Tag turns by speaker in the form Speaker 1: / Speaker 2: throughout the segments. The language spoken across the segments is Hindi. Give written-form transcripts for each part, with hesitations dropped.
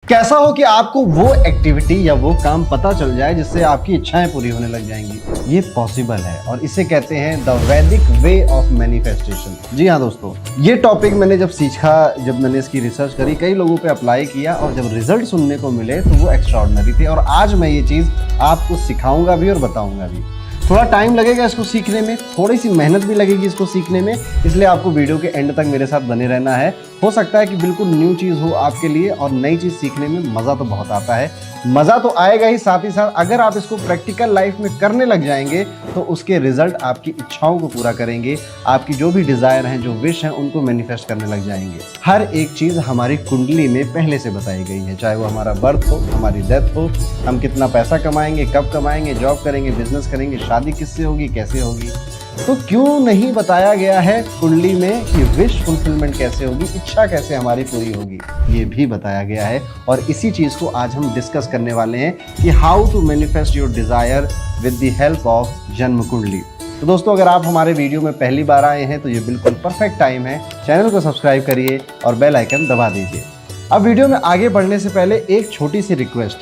Speaker 1: कैसा हो कि आपको वो एक्टिविटी या वो काम पता चल जाए जिससे आपकी इच्छाएं पूरी होने लग जाएंगी। ये पॉसिबल है और इसे कहते हैं द वैदिक वे ऑफ मैनिफेस्टेशन। जी हाँ दोस्तों, ये टॉपिक मैंने जब सीखा, जब मैंने इसकी रिसर्च करी, कई लोगों पे अप्लाई किया और जब रिजल्ट सुनने को मिले तो वो एक्स्ट्राऑर्डिनरी थे। और आज मैं ये चीज़ आपको सिखाऊंगा भी और बताऊंगा भी। थोड़ा टाइम लगेगा इसको सीखने में, थोड़ी सी मेहनत भी लगेगी इसको सीखने में, इसलिए आपको वीडियो के एंड तक मेरे साथ बने रहना है। हो सकता है कि बिल्कुल न्यू चीज़ हो आपके लिए और नई चीज़ सीखने में मज़ा तो बहुत आता है। मज़ा तो आएगा ही, साथ अगर आप इसको प्रैक्टिकल लाइफ में करने लग जाएंगे तो उसके रिजल्ट आपकी इच्छाओं को पूरा करेंगे। आपकी जो भी डिज़ायर हैं, जो विश हैं, उनको मैनिफेस्ट करने लग जाएंगे। हर एक चीज़ हमारी कुंडली में पहले से बताई गई है, चाहे वो हमारा बर्थ हो, हमारी डेथ हो, हम कितना पैसा कमाएंगे, कब कमाएंगे, जॉब करेंगे, बिजनेस करेंगे, शादी किससे होगी, कैसे होगी। तो क्यों नहीं बताया गया है कुंडली में कि विश फुलफिलमेंट कैसे होगी, इच्छा कैसे हमारी पूरी होगी, ये भी बताया गया है। और इसी चीज़ को आज हम डिस्कस करने वाले हैं कि how to manifest your desire with the help of जन्म कुंडली। तो दोस्तों, अगर आप हमारे वीडियो में पहली बार आए हैं तो ये बिल्कुल परफेक्ट टाइम है, चैनल को सब्सक्राइब करिए और बेल आइकन दबा दीजिए। अब वीडियो में आगे बढ़ने से पहले एक छोटी सी रिक्वेस्ट,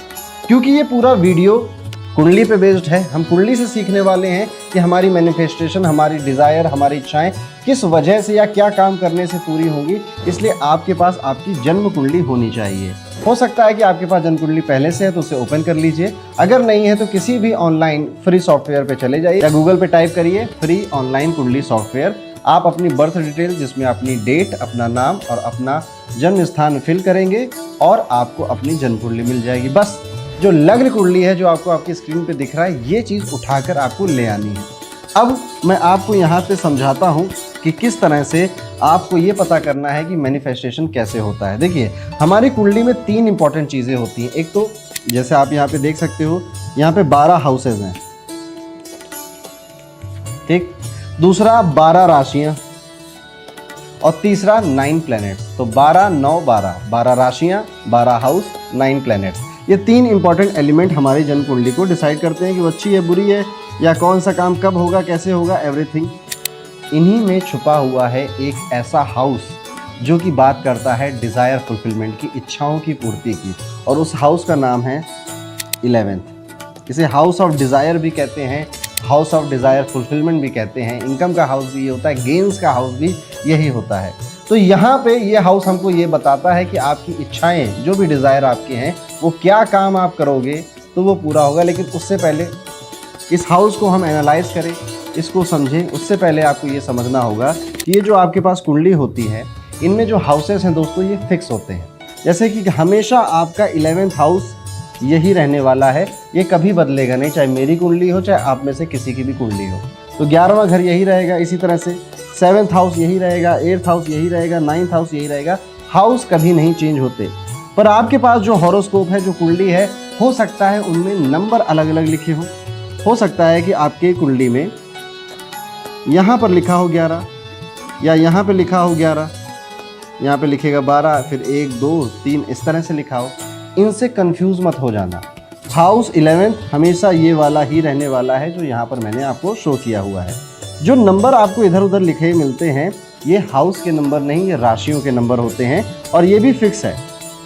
Speaker 1: क्योंकि ये पूरा वीडियो कुंडली पे बेस्ड है, हम कुंडली से सीखने वाले हैं कि हमारी मैनिफेस्टेशन, हमारी डिज़ायर, हमारी इच्छाएं किस वजह से या क्या काम करने से पूरी होंगी। इसलिए आपके पास आपकी जन्म कुंडली होनी चाहिए। हो सकता है कि आपके पास जन्म कुंडली पहले से है तो उसे ओपन कर लीजिए, अगर नहीं है तो किसी भी ऑनलाइन फ्री सॉफ्टवेयर पे चले जाइए या गूगल पे टाइप करिए फ्री ऑनलाइन कुंडली सॉफ्टवेयर। आप अपनी बर्थ डिटेल, जिसमें अपनी डेट, अपना नाम और अपना जन्म स्थान फिल करेंगे और आपको अपनी जन्म कुंडली मिल जाएगी। बस जो लग्न कुंडली है, जो आपको आपकी स्क्रीन पे दिख रहा है, ये चीज़ उठाकर आपको ले आनी है। अब मैं आपको यहाँ पे समझाता हूँ कि किस तरह से आपको ये पता करना है कि मैनिफेस्टेशन कैसे होता है। देखिए, हमारी कुंडली में 3 इंपॉर्टेंट चीज़ें होती हैं। एक तो जैसे आप यहाँ पे देख सकते हो, यहाँ पे 12 हाउसेज हैं, ठीक। दूसरा 12 राशियाँ और तीसरा 9 प्लैनेट्स। तो 12, 9, 12 राशियाँ, 12 हाउस, 9 प्लैनेट्स। ये 3 इंपॉर्टेंट एलिमेंट हमारी जन्म कुंडली को डिसाइड करते हैं कि वो अच्छी है, बुरी है, या कौन सा काम कब होगा, कैसे होगा, एवरीथिंग। इन्हीं में छुपा हुआ है एक ऐसा हाउस जो कि बात करता है डिज़ायर फुलफिलमेंट की, इच्छाओं की पूर्ति की, और उस हाउस का नाम है 11th। इसे हाउस ऑफ डिज़ायर भी कहते हैं, हाउस ऑफ डिज़ायर फुलफिलमेंट भी कहते हैं। इनकम का हाउस भी ये होता है, गेन्स का हाउस भी यही होता है। तो यहाँ पे ये हाउस हमको ये बताता है कि आपकी इच्छाएं, जो भी डिज़ायर आपके हैं, वो क्या काम आप करोगे तो वो पूरा होगा। लेकिन उससे पहले इस हाउस को हम एनालाइज करें, इसको समझें, उससे पहले आपको ये समझना होगा कि ये जो आपके पास कुंडली होती है, इनमें जो हाउसेस हैं दोस्तों, ये फिक्स होते हैं। जैसे कि हमेशा आपका 11th हाउस यही रहने वाला है, ये कभी बदलेगा नहीं, चाहे मेरी कुंडली हो, चाहे आप में से किसी की भी कुंडली हो। तो 11वां घर यही रहेगा, इसी तरह से 7th हाउस यही रहेगा, 8th हाउस यही रहेगा, 9th हाउस यही रहेगा। हाउस कभी नहीं चेंज होते। पर आपके पास जो हॉरोस्कोप है, जो कुंडली है, हो सकता है उनमें नंबर अलग अलग लिखे हों। हो सकता है कि आपके कुंडली में यहाँ पर लिखा हो 11, या यहाँ पे लिखा हो 11, यहाँ पे लिखेगा 12, फिर 1, 2, 3 इस तरह से लिखा हो। इनसे कंफ्यूज मत हो जाना। हाउस 11th हमेशा ये वाला ही रहने वाला है जो यहाँ पर मैंने आपको शो किया हुआ है। जो नंबर आपको इधर उधर लिखे मिलते हैं, ये हाउस के नंबर नहीं, ये राशियों के नंबर होते हैं। और ये भी फिक्स है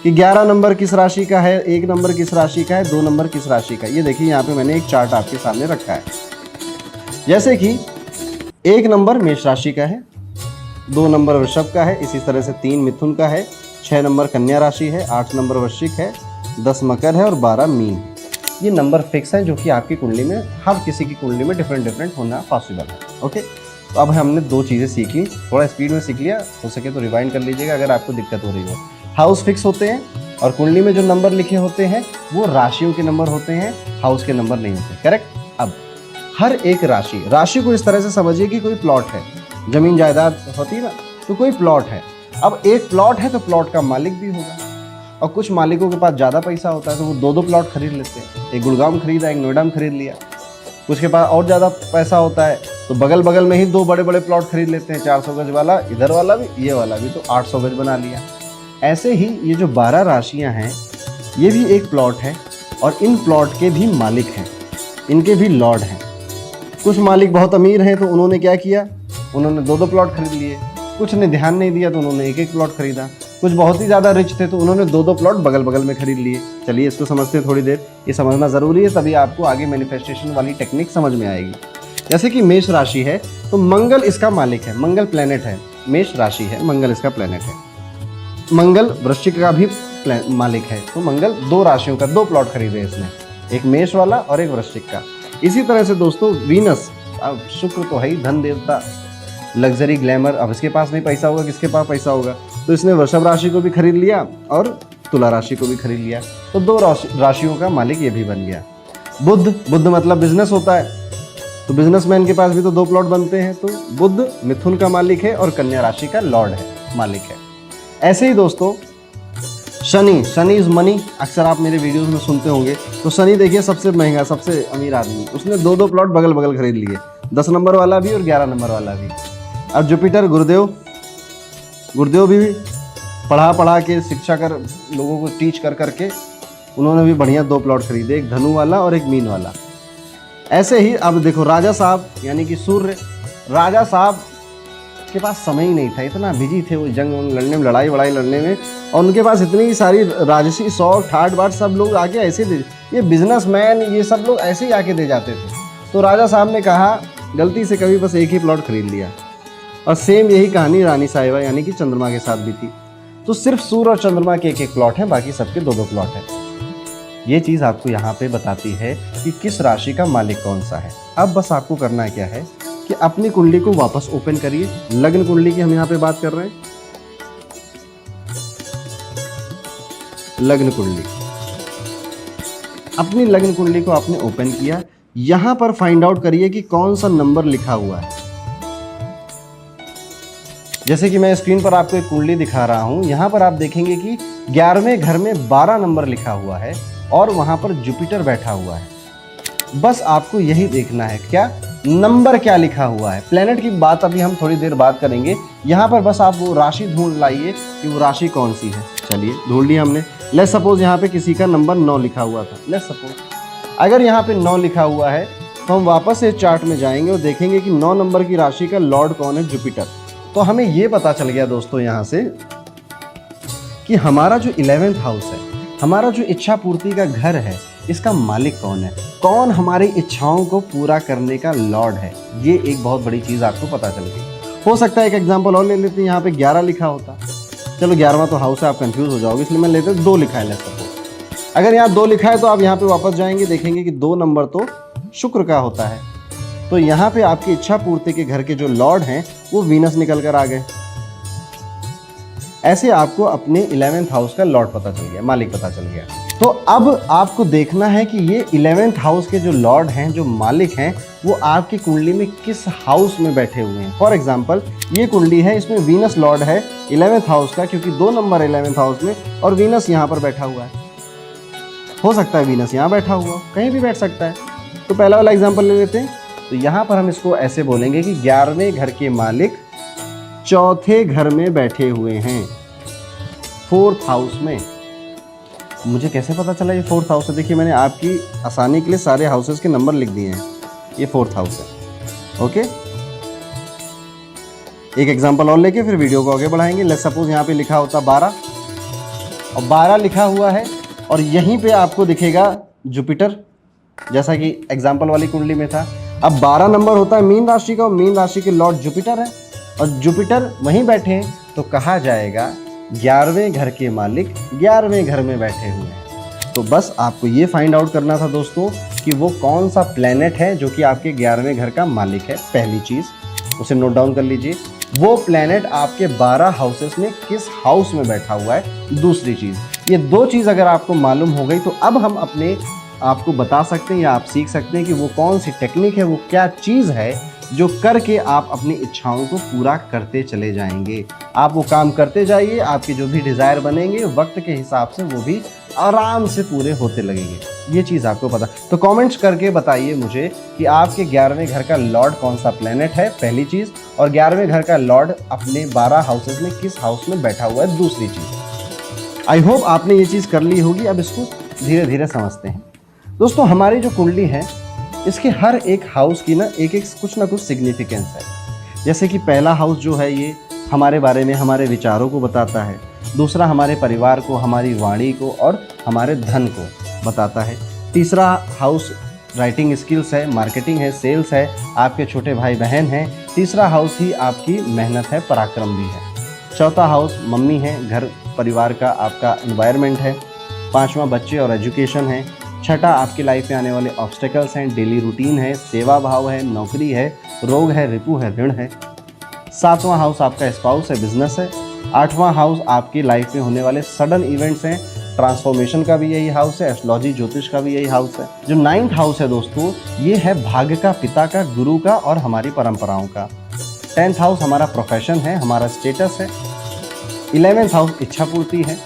Speaker 1: कि 11 नंबर किस राशि का है, 1 नंबर किस राशि का है, 2 नंबर किस राशि का है। ये देखिए, यहाँ पे मैंने एक चार्ट आपके सामने रखा है। जैसे कि 1 नंबर मेष राशि का है, 2 नंबर वृषभ का है, इसी तरह से 3 मिथुन का है, 6 नंबर कन्या राशि है, 8 नंबर वृश्चिक है, 10 मकर है और 12 मीन। ये नंबर फिक्स हैं जो कि आपकी कुंडली में, हर किसी की कुंडली में डिफरेंट होना पॉसिबल है। ओके, तो अब हमने 2 चीज़ें सीखी, थोड़ा स्पीड में सीख लिया, हो सके तो रिवाइंड कर लीजिएगा अगर आपको दिक्कत हो रही हो। हाउस फिक्स होते हैं और कुंडली में जो नंबर लिखे होते हैं वो राशियों के नंबर होते हैं, हाउस के नंबर नहीं होते। करेक्ट। अब हर एक राशि को इस तरह से समझिए कि कोई प्लॉट है, जमीन जायदाद होती है ना, तो कोई प्लॉट है। अब एक प्लॉट है तो प्लॉट का मालिक भी होगा, और कुछ मालिकों के पास ज़्यादा पैसा होता है तो वो 2-2 प्लॉट खरीद लेते हैं। एक गुड़गांव में खरीदा, एक नोएडा में खरीद लिया। कुछ के पास और ज़्यादा पैसा होता है तो बगल बगल में ही 2 बड़े बड़े प्लॉट खरीद लेते हैं, 400 गज वाला, इधर वाला भी, ये वाला भी, तो 800 गज बना लिया। ऐसे ही ये जो 12 राशियाँ हैं, ये भी एक प्लॉट है और इन प्लॉट के भी मालिक हैं, इनके भी लॉर्ड हैं। कुछ मालिक बहुत अमीर हैं तो उन्होंने क्या किया, उन्होंने 2-2 प्लॉट खरीद लिए। कुछ ने ध्यान नहीं दिया तो उन्होंने 1-1 प्लॉट खरीदा। कुछ बहुत ही ज़्यादा रिच थे तो उन्होंने 2-2 प्लॉट बगल बगल में खरीद लिए। चलिए इसको समझते हैं थोड़ी देर, ये समझना ज़रूरी है, तभी आपको आगे मैनिफेस्टेशन वाली टेक्निक समझ में आएगी। जैसे कि मेष राशि है तो मंगल इसका मालिक है, मंगल प्लेनेट है। मेष राशि है, मंगल इसका प्लेनेट है। मंगल वृश्चिक का भी मालिक है, तो मंगल 2 राशियों का 2 प्लॉट खरीदे इसने, एक मेष वाला और एक वृश्चिक का। इसी तरह से दोस्तों वीनस, अब शुक्र तो है ही धन देवता, लग्जरी ग्लैमर, अब इसके पास नहीं पैसा होगा किसके पास पैसा होगा, तो इसने वृषभ राशि को भी खरीद लिया और तुला राशि को भी खरीद लिया, तो 2 राशियों का मालिक ये भी बन गया। बुध, बुध मतलब बिजनेस होता है, तो बिजनेसमैन के पास भी तो 2 प्लॉट बनते हैं, तो बुध मिथुन का मालिक है और कन्या राशि का लॉर्ड है, मालिक है। ऐसे ही दोस्तों शनि, शनि इज मनी, अक्सर आप मेरे वीडियोस में सुनते होंगे, तो शनि देखिए सबसे महंगा, सबसे अमीर आदमी, उसने 2-2 प्लॉट बगल बगल खरीद लिए, 10 नंबर वाला भी और 11 नंबर वाला भी। अब जुपिटर, गुरुदेव, गुरुदेव भी पढ़ा के शिक्षा कर लोगों को टीच कर करके उन्होंने भी बढ़िया 2 प्लॉट खरीदे, एक धनु वाला और एक मीन वाला। ऐसे ही अब देखो राजा साहब यानी कि सूर्य, राजा साहब के पास समय ही नहीं था, इतना बिजी थे वो जंग लड़ने में, लड़ाई वड़ाई लड़ने में, और उनके पास इतनी सारी राजसी शौक ठाट बाट सब लोग आके ऐसे दे, ये बिजनेसमैन ये सब लोग ऐसे ही आके दे जाते थे। तो राजा साहब ने कहा गलती से कभी बस एक ही प्लॉट खरीद लिया, और सेम यही कहानी रानी साहिबा यानी कि चंद्रमा के साथ भी थी। तो सिर्फ सूर्य और चंद्रमा के एक प्लॉट है, बाकी सबके 2-2 प्लॉट है। ये चीज़ आपको यहाँ पे बताती है कि किस राशि का मालिक कौन सा है। अब बस आपको करना क्या है कि अपनी कुंडली को वापस ओपन करिए, लग्न कुंडली की हम यहाँ पे बात कर रहे हैं, लग्न कुंडली। अपनी लग्न कुंडली को आपने ओपन किया, यहां पर फाइंड आउट करिए कि कौन सा नंबर लिखा हुआ है। जैसे कि मैं स्क्रीन पर आपको एक कुंडली दिखा रहा हूं, यहां पर आप देखेंगे कि 11वें घर में 12 नंबर लिखा हुआ है और वहां पर जुपिटर बैठा हुआ है। बस आपको यही देखना है, क्या नंबर क्या लिखा हुआ है। प्लेनेट की बात अभी हम थोड़ी देर बात करेंगे, यहाँ पर बस आप वो राशि ढूंढ लाइए कि वो राशि कौन सी है। चलिए ढूंढ लिया हमने। लेट्स सपोज यहाँ पे किसी का नंबर 9 लिखा हुआ था, लेट्स सपोज अगर यहाँ पे 9 लिखा हुआ है तो हम वापस से चार्ट में जाएंगे और देखेंगे कि 9 नंबर की राशि का लॉर्ड कौन है, जुपिटर। तो हमें ये पता चल गया दोस्तों यहाँ से कि हमारा जो 11th हाउस है, हमारा जो इच्छा पूर्ति का घर है, इसका मालिक कौन है, कौन हमारी इच्छाओं को पूरा करने का लॉर्ड है। ये एक बहुत बड़ी चीज़ आपको पता चल गई। हो सकता है एक एग्जांपल और ले लेते हैं, यहाँ पे 11 लिखा होता, चलो 11वां तो हाउस है, आप कंफ्यूज हो जाओगे, इसलिए मैं लेते 2 लिखा है। लेट्स सपोज अगर यहाँ 2 लिखा है तो आप यहाँ पे वापस जाएंगे, देखेंगे कि 2 नंबर तो शुक्र का होता है, तो यहाँ पे आपकी इच्छा पूर्ति के घर के जो लॉर्ड हैं वो वीनस निकल कर आ गए। ऐसे आपको अपने 11th हाउस का लॉर्ड पता चल गया, मालिक पता चल गया। तो अब आपको देखना है कि ये 11th हाउस के जो लॉर्ड हैं, जो मालिक हैं, वो आपकी कुंडली में किस हाउस में बैठे हुए हैं। फॉर एग्जांपल ये कुंडली है, इसमें वीनस लॉर्ड है 11th हाउस का, क्योंकि 2 नंबर 11th हाउस में और वीनस यहाँ पर बैठा हुआ है। हो सकता है वीनस यहाँ बैठा हुआ, कहीं भी बैठ सकता है। तो पहला वाला एग्जाम्पल ले लेते हैं। तो यहाँ पर हम इसको ऐसे बोलेंगे कि 11वें घर के मालिक 4थे घर में बैठे हुए हैं, 4th हाउस में। मुझे कैसे पता चला ये 4th हाउस है? देखिए मैंने आपकी आसानी के लिए सारे हाउसेस के नंबर लिख दिए हैं, ये 4th हाउस है। ओके, एक एग्जांपल और लेके फिर वीडियो को आगे बढ़ाएंगे। लेट्स सपोज यहाँ पे लिखा होता 12 और 12 लिखा हुआ है और यहीं पे आपको दिखेगा जुपिटर, जैसा कि एग्जांपल वाली कुंडली में था। अब 12 नंबर होता है मीन राशि का और मीन राशि के लॉर्ड जुपिटर है और जुपिटर वहीं बैठे हैं, तो कहा जाएगा 11वें घर के मालिक 11वें घर में बैठे हुए हैं। तो बस आपको ये फाइंड आउट करना था दोस्तों कि वो कौन सा प्लेनेट है जो कि आपके 11वें घर का मालिक है। पहली चीज़ उसे नोट डाउन कर लीजिए, वो प्लेनेट आपके 12 हाउसेस में किस हाउस में बैठा हुआ है। दूसरी चीज़, ये 2 चीज़ अगर आपको मालूम हो गई तो अब हम अपने आपको बता सकते हैं या आप सीख सकते हैं कि वो कौन सी टेक्निक है, वो क्या चीज़ है जो करके आप अपनी इच्छाओं को पूरा करते चले जाएंगे। आप वो काम करते जाइए, आपके जो भी डिज़ायर बनेंगे वक्त के हिसाब से वो भी आराम से पूरे होते लगेंगे। ये चीज़ आपको पता, तो कमेंट्स करके बताइए मुझे कि आपके 11वें घर का लॉर्ड कौन सा प्लेनेट है, पहली चीज़, और 11वें घर का लॉर्ड अपने 12 हाउसेस में किस हाउस में बैठा हुआ है, दूसरी चीज़। आई होप आपने ये चीज़ कर ली होगी। अब इसको धीरे धीरे समझते हैं। दोस्तों हमारी जो कुंडली है इसके हर एक हाउस की एक कुछ ना कुछ सिग्निफिकेंस है। जैसे कि पहला हाउस जो है ये हमारे बारे में, हमारे विचारों को बताता है। दूसरा हमारे परिवार को, हमारी वाणी को और हमारे धन को बताता है। तीसरा हाउस राइटिंग स्किल्स है, मार्केटिंग है, सेल्स है, आपके छोटे भाई बहन हैं। तीसरा हाउस ही आपकी मेहनत है, पराक्रम भी है। चौथा हाउस मम्मी है, घर परिवार का आपका एनवायरनमेंट है। पांचवा बच्चे और एजुकेशन है। छठा आपकी लाइफ में आने वाले ऑब्स्टेकल्स हैं, डेली रूटीन है, सेवा भाव है, नौकरी है, रोग है, रिपु है, ऋण है। सातवां हाउस आपका स्पाउस है, बिजनेस है। आठवां हाउस आपकी लाइफ में होने वाले सडन इवेंट्स हैं, ट्रांसफॉर्मेशन का भी यही हाउस है, एस्ट्रोलॉजी ज्योतिष का भी यही हाउस है। जो 9th हाउस है दोस्तों, ये है भाग्य का, पिता का, गुरु का और हमारी परंपराओं का। 10th हाउस हमारा प्रोफेशन है, हमारा स्टेटस है। 11th हाउस इच्छा पूर्ति है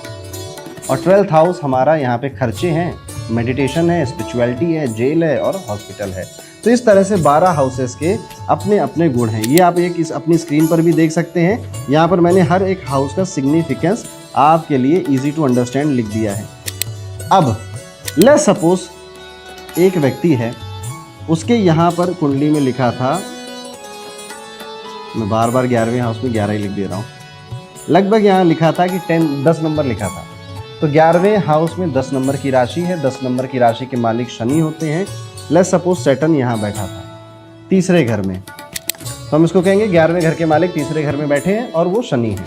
Speaker 1: और 12th हाउस हमारा यहाँ पे खर्चे हैं, मेडिटेशन है, स्पिरिचुअलिटी है, जेल है और हॉस्पिटल है। तो इस तरह से 12 हाउसेस के अपने अपने गुण हैं। ये आप एक अपनी स्क्रीन पर भी देख सकते हैं। यहाँ पर मैंने हर एक हाउस का सिग्निफिकेंस आपके लिए इजी टू अंडरस्टैंड लिख दिया है। अब लेट्स सपोज एक व्यक्ति है, उसके यहाँ पर कुंडली में लिखा था, मैं बार बार 11वें हाउस में 11 ही लिख दे रहा हूँ, लगभग यहाँ लिखा था कि 10 नंबर लिखा था। तो 11वें हाउस में 10 नंबर की राशि है। 10 नंबर की राशि के मालिक शनि होते हैं। लेट्स सपोज सैटर्न यहाँ बैठा था तीसरे घर में, तो हम इसको कहेंगे 11वें घर के मालिक तीसरे घर में बैठे हैं और वो शनि है।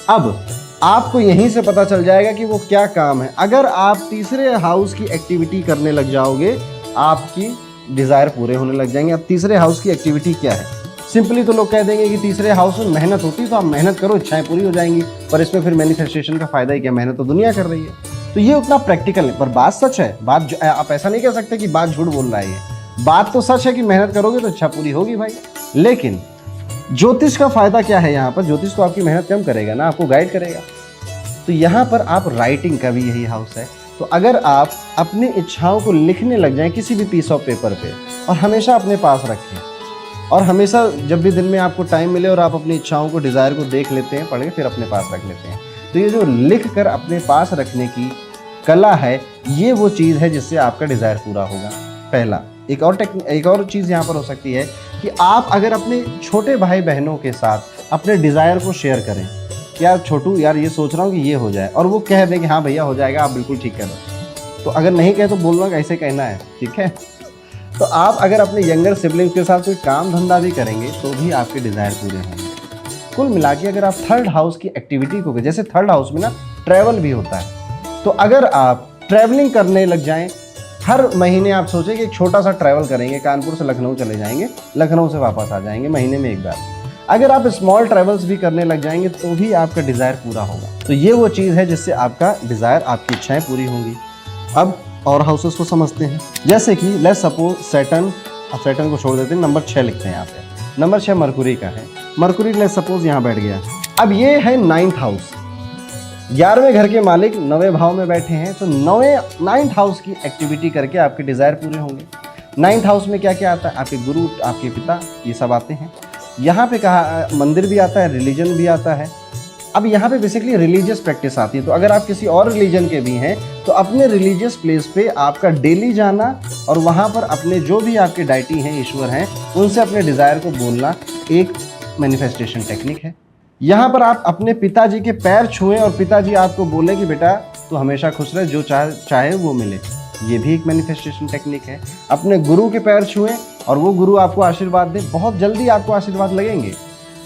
Speaker 1: अब आपको यहीं से पता चल जाएगा कि वो क्या काम है। अगर आप तीसरे हाउस की एक्टिविटी करने लग जाओगे, आपकी डिज़ायर पूरे होने लग जाएंगे। अब तीसरे हाउस की एक्टिविटी क्या है? सिंपली तो लोग कह देंगे कि तीसरे हाउस में मेहनत होती है, तो आप मेहनत करो, इच्छाएं पूरी हो जाएंगी। पर इसमें फिर मैनिफेस्टेशन का फायदा ही क्या? मेहनत तो दुनिया कर रही है। तो ये उतना प्रैक्टिकल है, पर बात सच है। बात आप ऐसा नहीं कह सकते कि बात झूठ बोल रहा है। ये बात तो सच है कि मेहनत करोगे तो इच्छा पूरी होगी भाई। लेकिन ज्योतिष का फायदा क्या है यहाँ पर? ज्योतिष तो आपकी मेहनत कम करेगा ना, आपको गाइड करेगा। तो यहाँ पर आप राइटिंग का भी यही हाउस है। तो अगर आप अपनी इच्छाओं को लिखने लग जाएं किसी भी पीस ऑफ पेपर पे और हमेशा अपने पास रखें, और हमेशा जब भी दिन में आपको टाइम मिले और आप अपनी इच्छाओं को, डिज़ायर को देख लेते हैं, पढ़ के फिर अपने पास रख लेते हैं, तो ये जो लिख कर अपने पास रखने की कला है, ये वो चीज़ है जिससे आपका डिज़ायर पूरा होगा। पहला एक और चीज़ यहाँ पर हो सकती है कि आप अगर अपने छोटे भाई बहनों के साथ अपने डिज़ायर को शेयर करें, यार छोटू यार ये सोच रहा हूँ कि ये हो जाए, और वो कह दें कि हाँ भैया हो जाएगा, आप बिल्कुल ठीक करो। तो अगर नहीं कहे तो बोलना ऐसे कहना है, ठीक है। तो आप अगर अपने यंगर सिबलिंग्स के साथ कोई काम धंधा भी करेंगे तो भी आपके डिज़ायर पूरे होंगे। कुल मिला के अगर आप 3rd हाउस की एक्टिविटी को, जैसे 3rd हाउस में ना ट्रैवल भी होता है, तो अगर आप ट्रैवलिंग करने लग जाएं, हर महीने आप सोचें कि एक छोटा सा ट्रैवल करेंगे, कानपुर से लखनऊ चले जाएंगे, लखनऊ से वापस आ जाएंगे महीने में एक बार। अगर आप स्मॉल ट्रैवल्स भी करने लग जाएंगे तो भी आपका डिज़ायर पूरा होगा। तो ये वो चीज़ है जिससे आपका डिज़ायर, आपकी इच्छाएं पूरी होंगी। अब और हाउसेस को समझते हैं। जैसे कि लेट्स सपोज सैटर्न, अब सैटर्न को छोड़ देते हैं, नंबर 6 लिखते हैं यहाँ पे। नंबर 6 मरकुरी का है। मरकुरी लेट्स सपोज यहाँ बैठ गया। अब ये है 9th हाउस, 11वें घर के मालिक 9वें भाव में बैठे हैं। तो 9th हाउस की एक्टिविटी करके आपके डिज़ायर पूरे होंगे। 9th हाउस में क्या क्या आता है? आपके गुरु, आपके पिता, ये सब आते हैं। यहाँ पे कहा मंदिर भी आता है, रिलीजन भी आता है। अब यहाँ पे बेसिकली रिलीजियस प्रैक्टिस आती है। तो अगर आप किसी और रिलीजन के भी हैं तो अपने रिलीजियस प्लेस पे आपका डेली जाना और वहाँ पर अपने जो भी आपके डाइटी हैं, ईश्वर हैं, उनसे अपने डिज़ायर को बोलना एक मैनिफेस्टेशन टेक्निक है। यहाँ पर आप अपने पिताजी के पैर छुएं और पिताजी आपको बोले कि बेटा तू हमेशा खुश रहे, जो चाहे वो मिले, ये भी एक मैनिफेस्टेशन टेक्निक है। अपने गुरु के पैर छुएं और वो गुरु आपको आशीर्वाद दे, बहुत जल्दी आपको आशीर्वाद लगेंगे।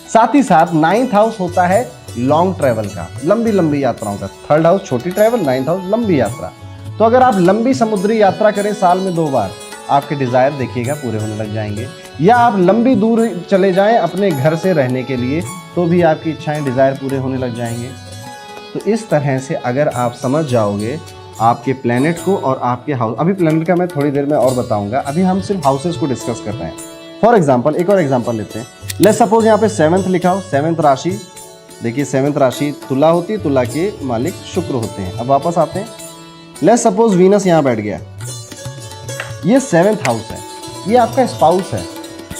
Speaker 1: साथ ही साथ 9th हाउस होता है लॉन्ग ट्रैवल का, लंबी लंबी यात्राओं का। 3rd हाउस छोटी ट्रैवल, 9th हाउस लंबी यात्रा। तो अगर आप लंबी समुद्री यात्रा करें साल में 2 बार, आपके डिज़ायर देखिएगा पूरे होने लग जाएंगे। या आप लंबी दूर चले जाएं अपने घर से रहने के लिए, तो भी आपकी इच्छाएं, डिज़ायर पूरे होने लग जाएंगे। तो इस तरह से अगर आप समझ जाओगे आपके प्लैनेट को और आपके हाउस, अभी प्लैनेट का मैं थोड़ी देर में और बताऊंगा, अभी हम सिर्फ हाउसेस को डिस्कस कर रहे हैं। फॉर एग्जाम्पल एक और एग्जाम्पल लेते हैं। लेट्स सपोज यहाँ पे 7th लिखा हो। 7th राशि देखिए, 7th राशि तुला होती है, तुला के मालिक शुक्र होते हैं। अब वापस आते हैं। लेट्स सपोज वीनस यहाँ बैठ गया, ये 7th हाउस है, ये आपका स्पाउस है।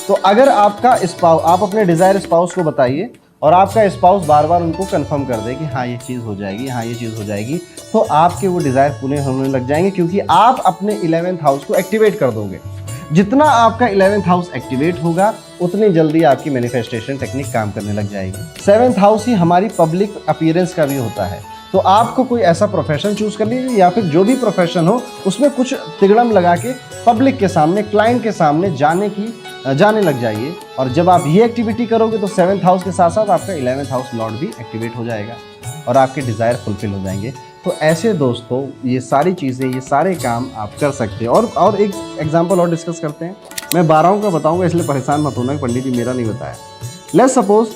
Speaker 1: तो अगर आपका स्पाउस, आप अपने डिज़ायर स्पाउस को बताइए और आपका स्पाउस बार बार उनको कंफर्म कर दे कि हाँ ये चीज़ हो जाएगी, हाँ ये चीज़ हो जाएगी, तो आपके वो डिज़ायर पूरे होने लग जाएंगे, क्योंकि आप अपने 11th हाउस को एक्टिवेट कर दोगे। जितना आपका 11th हाउस एक्टिवेट होगा उतनी जल्दी आपकी मैनिफेस्टेशन टेक्निक काम करने लग जाएगी। 7th हाउस ही हमारी पब्लिक अपीयरेंस का भी होता है, तो आपको कोई ऐसा प्रोफेशन चूज कर लीजिए या फिर जो भी प्रोफेशन हो उसमें कुछ तिगड़म लगा के पब्लिक के सामने, क्लाइंट के सामने जाने लग जाइए। और जब आप ये एक्टिविटी करोगे तो 7th हाउस के साथ साथ आपका 11th हाउस लॉर्ड भी एक्टिवेट हो जाएगा और आपके डिज़ायर फुलफिल हो जाएंगे। तो ऐसे दोस्तों ये सारी चीज़ें, ये सारे काम आप कर सकते हैं। और एक एग्जांपल और डिस्कस करते हैं। मैं 12 का बताऊंगा, इसलिए परेशान मत होना कि पंडित जी मेरा नहीं बताया। लेट्स सपोज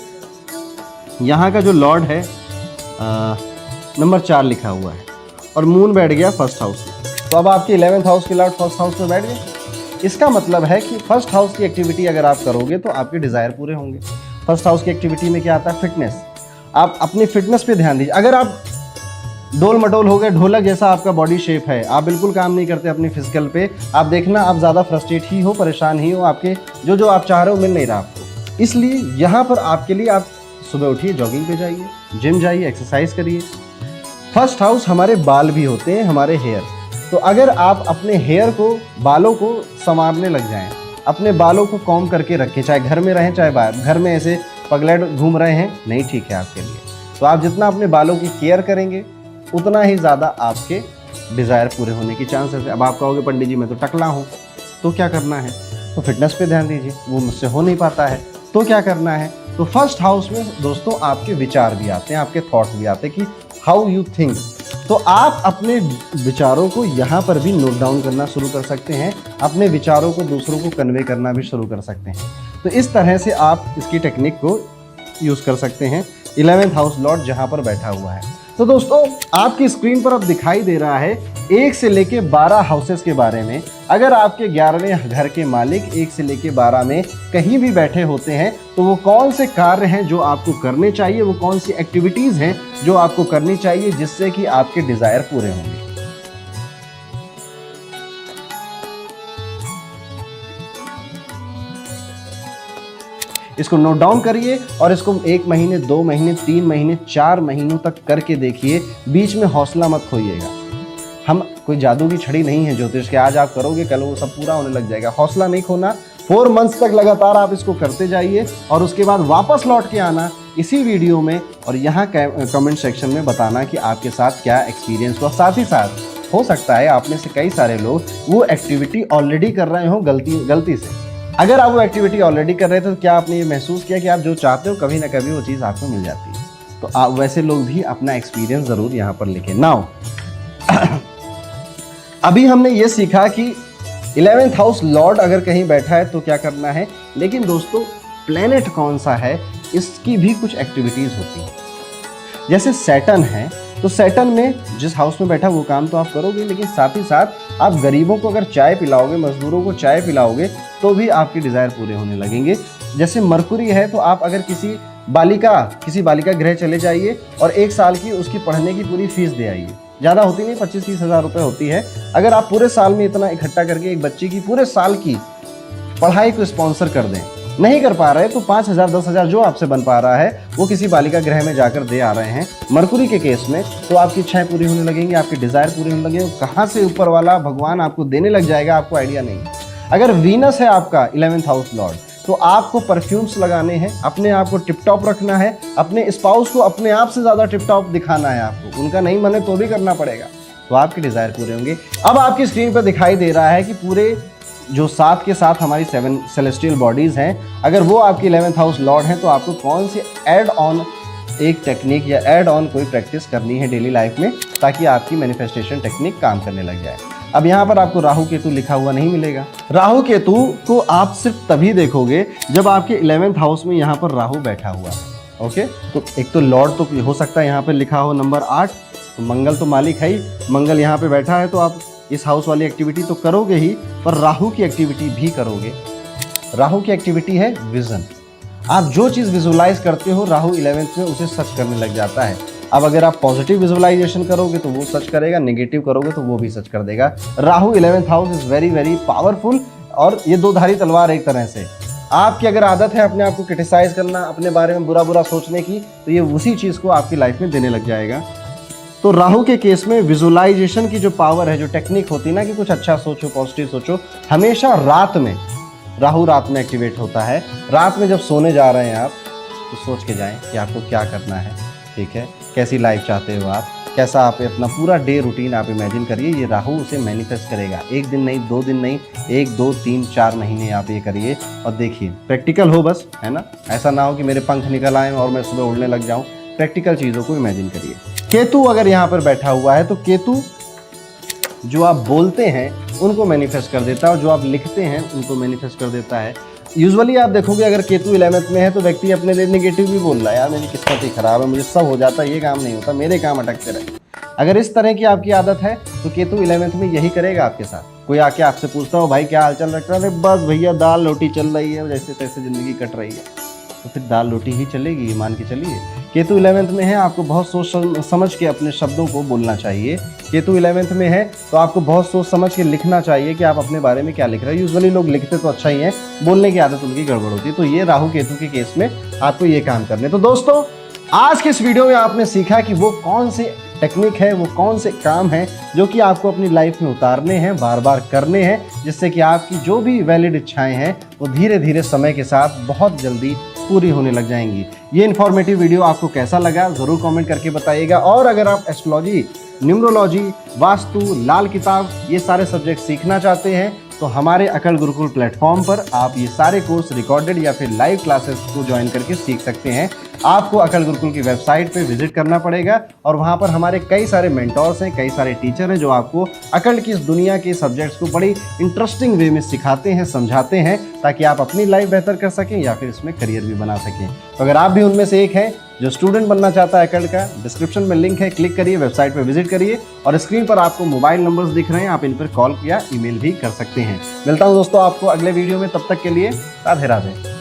Speaker 1: यहाँ का जो लॉर्ड है नंबर 4 लिखा हुआ है और मून बैठ गया फर्स्ट हाउस में, तो अब आपके 11th हाउस के लॉर्ड फर्स्ट हाउस में बैठ गए। इसका मतलब है कि फर्स्ट हाउस की एक्टिविटी अगर आप करोगे तो आपके डिज़ायर पूरे होंगे। फर्स्ट हाउस की एक्टिविटी में क्या आता है? फिटनेस। आप अपनी फिटनेस पे ध्यान दीजिए। अगर आप डोल मटोल हो गए, ढोलक जैसा आपका बॉडी शेप है, आप बिल्कुल काम नहीं करते अपनी फिजिकल पे, आप देखना आप ज़्यादा फ्रस्ट्रेट ही हो, परेशान ही हो, आपके जो आप चाह रहे हो मिल नहीं रहा आपको। इसलिए यहाँ पर आपके लिए आप सुबह उठिए, जॉगिंग पे जाइए, जिम जाइए, एक्सरसाइज करिए। फर्स्ट हाउस हमारे बाल भी होते हैं, हमारे हेयर। तो अगर आप अपने हेयर को, बालों को संवारने लग जाएं, अपने बालों को कॉम्ब करके रखें, चाहे घर में रहें चाहे बाहर, घर में ऐसे पगलेट घूम रहे हैं, नहीं ठीक है आपके लिए। तो आप जितना अपने बालों की केयर करेंगे उतना ही ज़्यादा आपके डिज़ायर पूरे होने की चांसेस है। अब आप कहोगे पंडित जी मैं तो टकला हूँ, तो क्या करना है? तो फिटनेस पे ध्यान दीजिए, वो मुझसे हो नहीं पाता है, तो क्या करना है? तो फर्स्ट हाउस में दोस्तों आपके विचार भी आते हैं, आपके थॉट्स भी आते हैं कि हाउ यू थिंक। तो आप अपने विचारों को यहाँ पर भी नोट डाउन करना शुरू कर सकते हैं, अपने विचारों को दूसरों को कन्वे करना भी शुरू कर सकते हैं। तो इस तरह से आप इसकी टेक्निक को यूज़ कर सकते हैं 11th हाउस लॉर्ड जहाँ पर बैठा हुआ है। तो दोस्तों आपकी स्क्रीन पर अब दिखाई दे रहा है 1 से लेके 12 हाउसेस के बारे में। अगर आपके 11वें घर के मालिक 1 से लेके 12 में कहीं भी बैठे होते हैं तो वो कौन से कार्य हैं जो आपको करने चाहिए, वो कौन सी एक्टिविटीज़ हैं जो आपको करनी चाहिए जिससे कि आपके डिज़ायर पूरे होंगे। इसको नोट डाउन करिए और इसको 1 महीने, 2 महीने, 3 महीने, 4 महीनों तक करके देखिए। बीच में हौसला मत खोइएगा। हम कोई जादू की छड़ी नहीं है ज्योतिष के, आज आप करोगे कल वो सब पूरा होने लग जाएगा। हौसला नहीं खोना, 4 मंथ्स तक लगातार आप इसको करते जाइए और उसके बाद वापस लौट के आना इसी वीडियो में और यहाँ कमेंट सेक्शन में बताना कि आपके साथ क्या एक्सपीरियंस हुआ। साथ ही साथ हो सकता है आप में से कई सारे लोग वो एक्टिविटी ऑलरेडी कर रहे हो गलती से। अगर आप वो एक्टिविटी ऑलरेडी कर रहे थे तो क्या आपने ये महसूस किया कि आप जो चाहते हो कभी ना कभी वो चीज़ आपको मिल जाती है? तो आप वैसे लोग भी अपना एक्सपीरियंस ज़रूर यहाँ पर लिखें। नाउ अभी हमने ये सीखा कि 11th हाउस लॉर्ड अगर कहीं बैठा है तो क्या करना है, लेकिन दोस्तों प्लेनेट कौन सा है इसकी भी कुछ एक्टिविटीज़ होती हैं। जैसे सैटर्न है तो सैटर्न में जिस हाउस में बैठा वो काम तो आप करोगे, लेकिन साथ ही साथ आप गरीबों को अगर चाय पिलाओगे, मजदूरों को चाय पिलाओगे तो भी आपके डिज़ायर पूरे होने लगेंगे। जैसे मरकुरी है तो आप अगर किसी बालिका गृह चले जाइए और 1 साल की उसकी पढ़ने की पूरी फीस दे आइए। ज़्यादा होती नहीं, 25-30 हज़ार रुपये होती है। अगर आप पूरे साल में इतना इकट्ठा करके एक बच्चे की पूरे साल की पढ़ाई को स्पॉन्सर कर दें, नहीं कर पा रहे तो 5,000 10,000 जो आपसे बन पा रहा है वो किसी बालिका गृह में जाकर दे आ रहे हैं मरकुरी के केस में, तो आपकी इच्छाएं पूरी होने लगेंगी, आपके डिज़ायर पूरे होने लगेंगे। कहाँ से ऊपर वाला भगवान आपको देने लग जाएगा आपको आइडिया नहीं। अगर वीनस है आपका 11th हाउस लॉर्ड तो आपको परफ्यूम्स लगाने हैं, अपने आप को टिप टॉप रखना है, अपने स्पाउस को अपने आप से ज़्यादा टिप टॉप दिखाना है आपको। उनका नहीं माने तो भी करना पड़ेगा, तो आपके डिज़ायर पूरे होंगे। अब आपकी स्क्रीन पर दिखाई दे रहा है कि पूरे जो 7 के साथ हमारी 7 सेलेस्टियल बॉडीज़ हैं, अगर वो आपकी 11th हाउस लॉर्ड हैं तो आपको कौन सी ऐड ऑन एक टेक्निक या ऐड ऑन कोई प्रैक्टिस करनी है डेली लाइफ में ताकि आपकी मैनिफेस्टेशन टेक्निक काम करने लग जाए। अब यहाँ पर आपको राहु केतु लिखा हुआ नहीं मिलेगा। राहु केतु को आप सिर्फ तभी देखोगे जब आपके 11th हाउस में यहाँ पर राहु बैठा हुआ है। ओके, तो एक तो लॉर्ड तो हो सकता है यहाँ पर लिखा हो नंबर 8, तो मंगल तो मालिक है ही, मंगल यहाँ पे बैठा है तो आप इस हाउस वाली एक्टिविटी तो करोगे ही, पर राहु की एक्टिविटी भी करोगे। राहु की एक्टिविटी है विजन। आप जो चीज़ विजुलाइज करते हो राहु 11th में उसे सच करने लग जाता है। अब अगर आप पॉजिटिव विजुलाइजेशन करोगे तो वो सच करेगा, नेगेटिव करोगे तो वो भी सच कर देगा। Rahu 11th house is very very powerful और ये 2 धारी तलवार एक तरह से। आपकी अगर आदत है अपने आप को क्रिटिसाइज करना, अपने बारे में बुरा बुरा सोचने की, तो ये उसी चीज़ को आपकी लाइफ में देने लग जाएगा। तो राहु के केस में विजुअलाइजेशन की जो पावर है, जो टेक्निक होती है ना कि कुछ अच्छा सोचो, पॉजिटिव सोचो, हमेशा रात में, राहु रात में एक्टिवेट होता है। रात में जब सोने जा रहे हैं आप तो सोच के जाएं कि आपको क्या करना है, ठीक है, कैसी लाइफ चाहते हो आप, कैसा आप अपना पूरा डे रूटीन आप इमेजिन करिए। ये राहु उसे मैनिफेस्ट करेगा, 1 दिन नहीं, 2 दिन नहीं, 1, 2, 3, 4 महीने आप ये करिए और देखिए। प्रैक्टिकल हो बस, है ना, ऐसा ना हो कि मेरे पंख निकल आए और मैं सुबह उड़ने लग जाऊं। प्रैक्टिकल चीज़ों को इमेजिन करिए। केतु अगर यहाँ पर बैठा हुआ है तो केतु जो आप बोलते हैं उनको मैनिफेस्ट कर देता है और जो आप लिखते हैं उनको मैनिफेस्ट कर देता है। यूजुअली आप देखोगे अगर केतु 11th में है तो व्यक्ति अपने लिए नेगेटिव भी बोल रहा है, यार मेरी किस्मत ही खराब है, मुझे सब हो जाता है, ये काम नहीं होता, मेरे काम अटकते रहे। अगर इस तरह की आपकी आदत है तो केतु 11th में यही करेगा आपके साथ। कोई आके आपसे पूछता हो भाई क्या हालचाल रख रहा है, बस भैया दाल रोटी चल रही है, जैसे तैसे ज़िंदगी कट रही है, तो फिर दाल रोटी ही चलेगी, मान के चलिए। केतु 11th में है, आपको बहुत सोच समझ के अपने शब्दों को बोलना चाहिए। केतु 11th में है तो आपको बहुत सोच समझ के लिखना चाहिए कि आप अपने बारे में क्या लिख रहे हैं। यूजुअली लोग लिखते तो अच्छा ही है, बोलने की आदत उनकी गड़बड़ होती है। तो ये राहु केतु के केस में आपको ये काम करने। तो दोस्तों आज के इस वीडियो में आपने सीखा कि वो कौन से टेक्निक है, वो कौन से काम हैं जो कि आपको अपनी लाइफ में उतारने हैं, बार बार करने हैं, जिससे कि आपकी जो भी वैलिड इच्छाएं हैं वो धीरे धीरे समय के साथ बहुत जल्दी पूरी होने लग जाएंगी। ये इन्फॉर्मेटिव वीडियो आपको कैसा लगा ज़रूर कमेंट करके बताइएगा। और अगर आप एस्ट्रोलॉजी, न्यूमरोलॉजी, वास्तु, लाल किताब ये सारे सब्जेक्ट सीखना चाहते हैं तो हमारे अकल गुरुकुल प्लेटफॉर्म पर आप ये सारे कोर्स रिकॉर्डेड या फिर लाइव क्लासेस को ज्वाइन करके सीख सकते हैं। आपको अकल गुरुकुल की वेबसाइट पे विजिट करना पड़ेगा और वहाँ पर हमारे कई सारे मेंटोर्स हैं, कई सारे टीचर हैं जो आपको अकल की इस दुनिया के सब्जेक्ट्स को बड़ी इंटरेस्टिंग वे में सिखाते हैं, समझाते हैं, ताकि आप अपनी लाइफ बेहतर कर सकें या फिर इसमें करियर भी बना सकें। तो अगर आप भी उनमें से एक हैं जो स्टूडेंट बनना चाहता है अकल का, डिस्क्रिप्शन में लिंक है, क्लिक करिए, वेबसाइट पर विजिट करिए और स्क्रीन पर आपको मोबाइल नंबर्स दिख रहे हैं, आप इन पर कॉल या ईमेल भी कर सकते हैं। मिलता हूँ दोस्तों आपको अगले वीडियो में, तब तक के लिए राधे राधे।